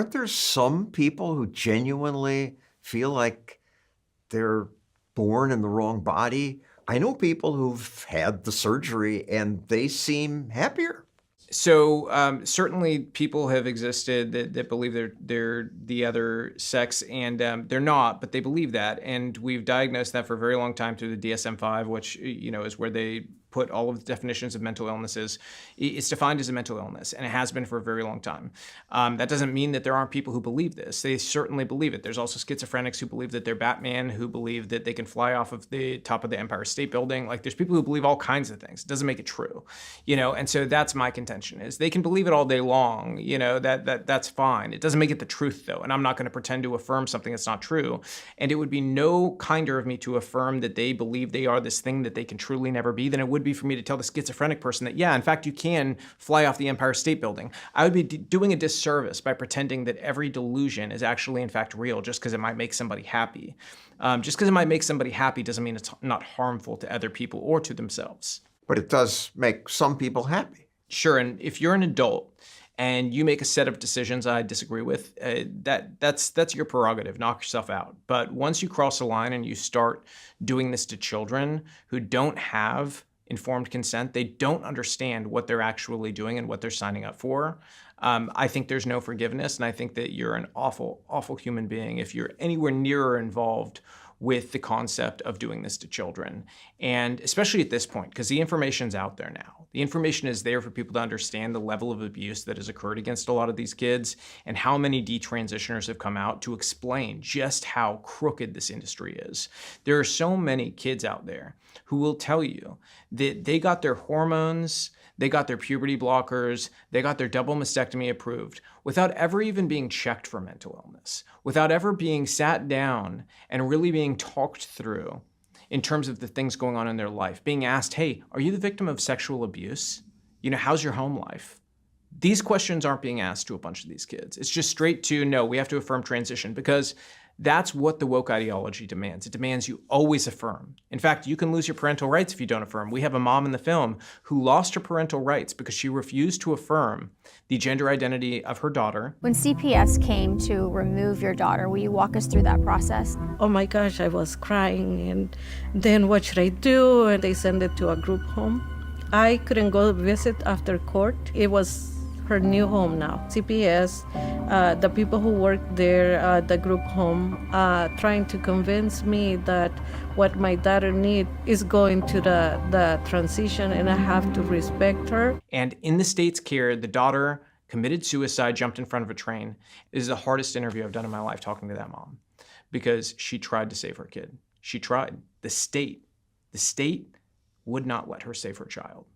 Aren't there some people who genuinely feel like they're born in the wrong body? I know people who've had the surgery and they seem happier. So certainly, people have existed that believe they're the other sex, and they're not, but they believe that, and we've diagnosed that for a very long time through the DSM-5, which is where they put all of the definitions of mental illnesses. It's defined as a mental illness, and it has been for a very long time. That doesn't mean that there aren't people who believe this. They certainly believe it. There's also schizophrenics who believe that they're Batman, who believe that they can fly off of the top of the Empire State Building. Like, there's people who believe all kinds of things. It doesn't make it true, and so that's my contention, is they can believe it all day long, that's fine. It doesn't make it the truth, though, and I'm not going to pretend to affirm something that's not true. And it would be no kinder of me to affirm that they believe they are this thing that they can truly never be than it would be for me to tell the schizophrenic person that, yeah, in fact, you can fly off the Empire State Building. I would be doing a disservice by pretending that every delusion is actually, in fact, real just because it might make somebody happy. Just because it might make somebody happy doesn't mean it's not harmful to other people or to themselves. But it does make some people happy. Sure, and if you're an adult and you make a set of decisions I disagree with, that's your prerogative. Knock yourself out. But once you cross the line and you start doing this to children who don't have informed consent, they don't understand what they're actually doing and what they're signing up for, I think there's no forgiveness, and I think that you're an awful, awful human being if you're anywhere nearer involved with the concept of doing this to children. And especially at this point, because the information's out there now. The information is there for people to understand the level of abuse that has occurred against a lot of these kids, and how many detransitioners have come out to explain just how crooked this industry is. There are so many kids out there who will tell you that they got their hormones, they got their puberty blockers, they got their double mastectomy approved without ever even being checked for mental illness, without ever being sat down and really being talked through in terms of the things going on in their life, being asked, hey, are you the victim of sexual abuse? How's your home life? These questions aren't being asked to a bunch of these kids. It's just straight to, no, we have to affirm transition, because that's what the woke ideology demands. It demands you always affirm. In fact, you can lose your parental rights if you don't affirm. We have a mom in the film who lost her parental rights because she refused to affirm the gender identity of her daughter. When CPS came to remove your daughter, will you walk us through that process? Oh my gosh, I was crying, and then what should I do? And they sent it to a group home. I couldn't go visit after court. It was her new home now. CPS, the people who work there, the group home, trying to convince me that what my daughter needs is going to the transition, and I have to respect her. And in the state's care, the daughter committed suicide, jumped in front of a train. This is the hardest interview I've done in my life, talking to that mom, because she tried to save her kid. She tried. The state would not let her save her child.